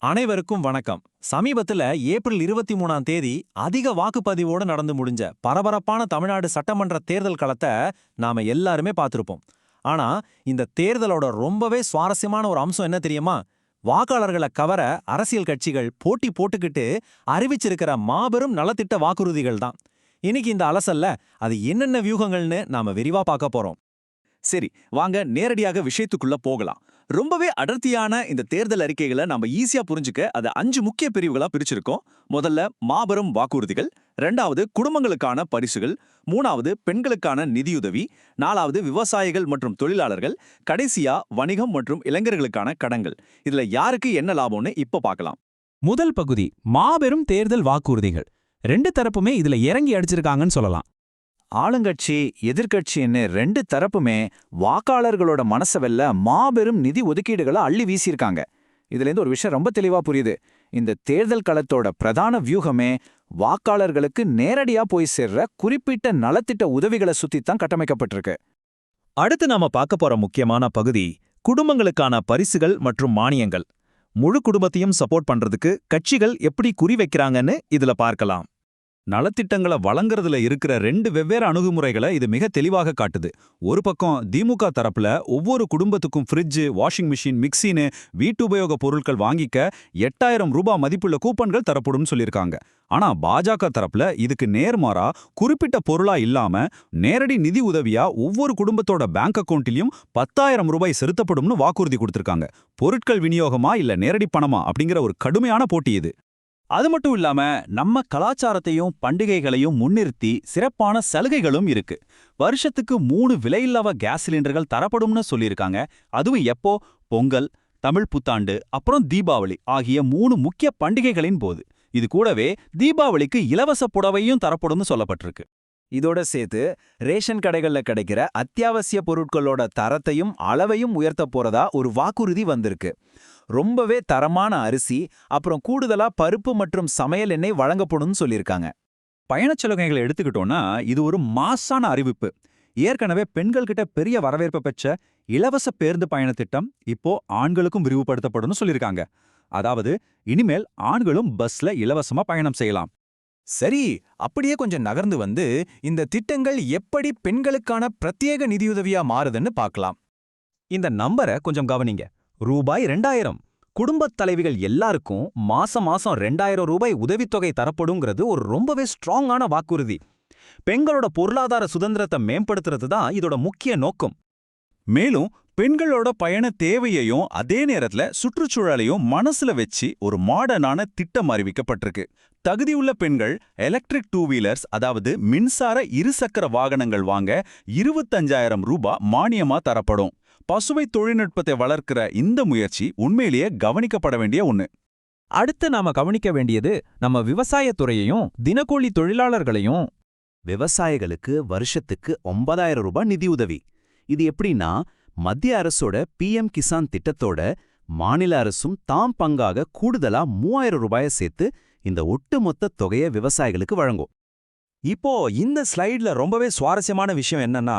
அனைவருக்கும் வணக்கம். சமீபத்துல ஏப்ரல் 23ஆம் தேதி அதிக வாக்குப்பதிவோட நடந்து முடிஞ்ச பரபரப்பான தமிழ்நாடு சட்டமன்ற தேர்தல் களத்தை நாம எல்லாருமே பார்த்திருப்போம். ஆனா இந்த தேர்தலோட ரொம்பவே சுவாரஸ்யமான ஒரு அம்சம் என்ன தெரியுமா? வாக்காளர்களை கவர அரசியல் கட்சிகள் போட்டி போட்டுக்கிட்டு அறிவிச்சிருக்கிற மாபெரும் நலத்திட்ட வாக்குறுதிகள் தான். இன்னைக்கு இந்த அலசல்ல அது என்னென்ன வியூகங்கள்னு நாம விரிவா பார்க்க போறோம். சரி, வாங்க நேரடியாக விஷயத்துக்குள்ள போகலாம். ரொம்பவே அடர்த்தியான இந்த தேர்தல் அறிக்கைகளை நம்ம ஈஸியா புரிஞ்சுக்க அதை 5 முக்கிய பிரிவுகளா பிரிச்சிருக்கோம். முதல்ல மாபெரும் வாக்குறுதிகள், 2வது குடும்பங்களுக்கான பரிசுகள், 3வது பெண்களுக்கான நிதியுதவி, 4வது விவசாயிகள் மற்றும் தொழிலாளர்கள், கடைசியா வணிகம் மற்றும் இளைஞர்களுக்கான கடன்கள். இதுல யாருக்கு என்ன லாபம்னு இப்ப பார்க்கலாம். முதல் பகுதி மாபெரும் தேர்தல் வாக்குறுதிகள். ரெண்டு தரப்புமே இதுல இறங்கி அடிச்சிருக்காங்கன்னு சொல்லலாம். ஆளுங்கட்சி எதிர்க்கட்சின்னு 2 தரப்புமே வாக்காளர்களோட மனசை வெல்ல மாபெரும் நிதி ஒதுக்கீடுகளை அள்ளி வீசியிருக்காங்க. இதுலேருந்து ஒரு விஷயம் ரொம்ப தெளிவா புரியுது. இந்த தேர்தல் களத்தோட பிரதான வியூகமே வாக்காளர்களுக்கு நேரடியா போய் சேர்ற குறிப்பிட்ட நலத்திட்ட உதவிகளை சுத்தித்தான் கட்டமைக்கப்பட்டிருக்கு. அடுத்து நாம பார்க்க போற முக்கியமான பகுதி குடும்பங்களுக்கான பரிசுகள் மற்றும் மானியங்கள். முழு குடும்பத்தையும் சப்போர்ட் பண்றதுக்கு கட்சிகள் எப்படி குறி வைக்கிறாங்கன்னு இதுல பார்க்கலாம். நலத்திட்டங்களை வழங்குறதுல இருக்கிற 2 வெவ்வேறு அணுகுமுறைகளை இது மிக தெளிவாக காட்டுது. ஒரு பக்கம் திமுக தரப்புல ஒவ்வொரு குடும்பத்துக்கும் ஃப்ரிட்ஜ், வாஷிங் மிஷின், மிக்சின்னு வீட்டுபயோக பொருட்கள் வாங்கிக்க 8000 ரூபாய் மதிப்புள்ள கூப்பன்கள் தரப்படும் சொல்லியிருக்காங்க. ஆனா பாஜக தரப்புல இதுக்கு நேர்மாறா குறிப்பிட்ட பொருளா இல்லாம நேரடி நிதி உதவியா ஒவ்வொரு குடும்பத்தோட பேங்க் அக்கவுண்ட்லயும் 10,000 ரூபாய் செலுத்தப்படும்னு வாக்குறுதி கொடுத்திருக்காங்க. பொருட்கள் விநியோகமா இல்ல நேரடி பணமா அப்படிங்கிற ஒரு கடுமையான போட்டி இது. அது மட்டும் இல்லாம நம்ம கலாச்சாரத்தையும் பண்டிகைகளையும் முன்னிறுத்தி சிறப்பான சலுகைகளும் இருக்கு. வருஷத்துக்கு 3 விலையில்லா கேஸ் சிலிண்டர்கள் தரப்படும்னு சொல்லியிருக்காங்க. அதுவும் எப்போ? பொங்கல், தமிழ் புத்தாண்டு, அப்புறம் தீபாவளி ஆகிய 3 முக்கிய பண்டிகைகளின் போது. இது கூடவே தீபாவளிக்கு இலவச புடவையும் தரப்படும்னு சொல்லப்பட்டிருக்கு. இதோட சேர்த்து ரேஷன் கடைகள்ல கிடைக்கிற அத்தியாவசிய பொருட்களோட தரத்தையும் அளவையும் உயர்த்த போறதா ஒரு வாக்குறுதி வந்திருக்கு. ரொம்பவே தரமான அரிசி, அப்புறம் கூடுதலா பருப்பு மற்றும் சமையல் எண்ணெய் வழங்கப்படும்னு சொல்லியிருக்காங்க. பயணச்சலுகைகளை எடுத்துக்கிட்டோம்னா இது ஒரு மாசான அறிவிப்பு. ஏற்கனவே பெண்கள்கிட்ட பெரிய வரவேற்பு பெற்ற இலவச பேருந்து பயண திட்டம் இப்போ ஆண்களுக்கும் விரிவுபடுத்தப்படும்னு சொல்லியிருக்காங்க. அதாவது இனிமேல் ஆண்களும் பஸ்ல இலவசமா பயணம் செய்யலாம். சரி, அப்படியே கொஞ்சம் நகர்ந்து வந்து இந்த திட்டங்கள் எப்படி பெண்களுக்கான பிரத்யேக நிதியுதவியா மாறுதுன்னு பார்க்கலாம். இந்த நம்பரை கொஞ்சம் கவனிங்க. ரூபாய் 2000. குடும்பத் தலைவிகள் எல்லாருக்கும் மாசம் 2000 ரூபாய் உதவித்தொகை தரப்படுங்கிறது ஒரு ரொம்பவே ஸ்ட்ராங்கான வாக்குறுதி. பெண்களோட பொருளாதார சுதந்திரத்தை மேம்படுத்துறது தான் இதோட முக்கிய நோக்கம். மேலும் பெண்களோட பயண தேவையையும் அதே நேரத்துல சுற்றுச்சூழலையும் மனசுல வச்சு ஒரு மாடர்னான திட்டம் அறிவிக்கப்பட்டிருக்கு. தகுதியுள்ள பெண்கள் எலக்ட்ரிக் 2 வீலர்ஸ், அதாவது மின்சார இருசக்கர வாகனங்கள் வாங்க 25,000 ரூபாய் மானியமா தரப்படும். பசுமை தொழில்நுட்பத்தை வளர்க்கிற இந்த முயற்சி உண்மையிலேயே கவனிக்கப்பட வேண்டிய ஒண்ணு. அடுத்து நாம கவனிக்க வேண்டியது நம்ம விவசாயத்துறையையும் தினக்கூலி தொழிலாளர்களையும். விவசாயிகளுக்கு வருஷத்துக்கு 9,000 ரூபாய் நிதியுதவி. இது எப்படின்னா, மத்திய அரசோட PM கிசான் திட்டத்தோட மாநில அரசும் தாம் பங்காக கூடுதலா 3,000 ரூபாயை சேர்த்து இந்த ஒட்டுமொத்த தொகையை விவசாயிகளுக்கு வழங்கும். இப்போ இந்த ஸ்லைட்ல ரொம்பவே சுவாரஸ்யமான விஷயம் என்னன்னா,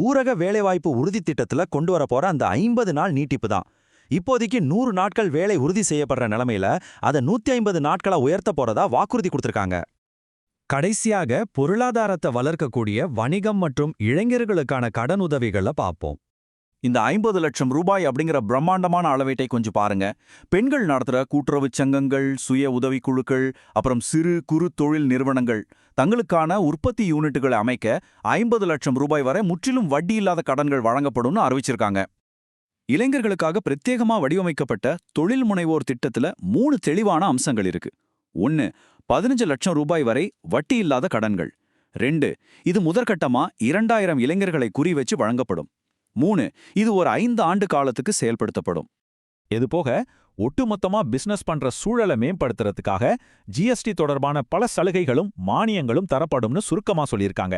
ஊரக வேலைவாய்ப்பு உறுதி திட்டத்துல கொண்டு வர போற அந்த 50 நாள் நீட்டிப்பு தான். இப்போதைக்கு 100 நாட்கள் வேலை உறுதி செய்யப்படுற நிலைமையில அதை 150 நாட்களா உயர்த்த போறதா வாக்குறுதி கொடுத்திருக்காங்க. கடைசியாக பொருளாதாரத்தை வளர்க்கக்கூடிய வணிகம் மற்றும் இளைஞர்களுக்கான கடன் உதவிகளை பார்ப்போம். இந்த 50 லட்சம் ரூபாய் அப்படிங்கிற பிரம்மாண்டமான அளவீட்டை கொஞ்சம் பாருங்க. பெண்கள் நடத்துகிற கூட்டுறவு சங்கங்கள், சுய உதவிக்குழுக்கள், அப்புறம் சிறு குறு தொழில் நிறுவனங்கள் தங்களுக்கான உற்பத்தி யூனிட்டுகளை அமைக்க 50 லட்சம் ரூபாய் வரை முற்றிலும் வட்டி இல்லாத கடன்கள் வழங்கப்படும்னு அறிவிச்சிருக்காங்க. இளைஞர்களுக்காக பிரத்யேகமா வடிவமைக்கப்பட்ட தொழில் முனைவோர் திட்டத்துல 3 தெளிவான அம்சங்கள் இருக்கு. 1, 15 லட்சம் ரூபாய் வரை வட்டி இல்லாத கடன்கள். 2, இது முதற்கட்டமா 2000 இளைஞர்களை குறி வச்சு வழங்கப்படும். 3, இது ஒரு 5 ஆண்டு காலத்துக்கு செயல்படுத்தப்படும். இது போக ஒட்டுமொத்தமா பிசினஸ் பண்ற சூழலை மேம்படுத்துறதுக்காக GST தொடர்பான பல சலுகைகளும் மானியங்களும் தரப்படும்னு சுருக்கமா சொல்லியிருக்காங்க.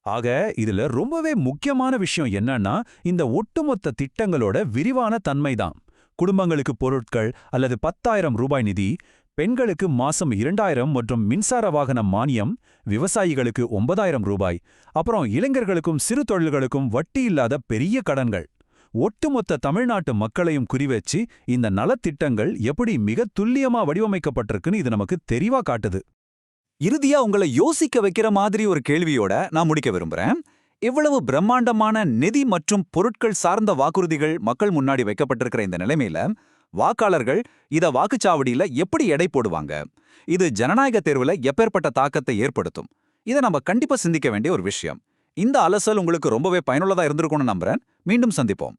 ஆக இதுல ரொம்பவே முக்கியமான விஷயம் என்னன்னா, இந்த ஒட்டுமொத்த திட்டங்களோட விரிவான தன்மைதான். குடும்பங்களுக்கு பொருட்கள் அல்லது 10,000 ரூபாய் நிதி, பெண்களுக்கு மாசம் 2,000 மற்றும் மின்சார வாகன மானியம், விவசாயிகளுக்கு 9,000 ரூபாய், அப்புறம் இளைஞர்களுக்கும் சிறு தொழில்களுக்கும் வட்டி இல்லாத பெரிய கடன்கள். ஒட்டுமொத்த தமிழ்நாட்டு மக்களையும் குறிவச்சு இந்த நலத்திட்டங்கள் எப்படி மிக துல்லியமா வடிவமைக்கப்பட்டிருக்குன்னு இது நமக்கு தெளிவா காட்டுது. இறுதியா உங்களை யோசிக்க வைக்கிற மாதிரி ஒரு கேள்வியோட நான் முடிக்க விரும்புறேன். இவ்வளவு பிரம்மாண்டமான நிதி மற்றும் பொருட்கள் சார்ந்த வாக்குறுதிகள் மக்கள் முன்னாடி வைக்கப்பட்டிருக்கிற இந்த நிலைமையில வாக்காளர்கள் இத வாக்குச்சாவடியில எப்படி எடை போடுவாங்க? இது ஜனநாயக தேர்வுல எப்பேற்பட்ட தாக்கத்தை ஏற்படுத்தும்? இதை நம்ம கண்டிப்பா சிந்திக்க வேண்டிய ஒரு விஷயம். இந்த அலசல் உங்களுக்கு ரொம்பவே பயனுள்ளதா இருந்திருக்கும்னு நம்புறேன். மீண்டும் சந்திப்போம்.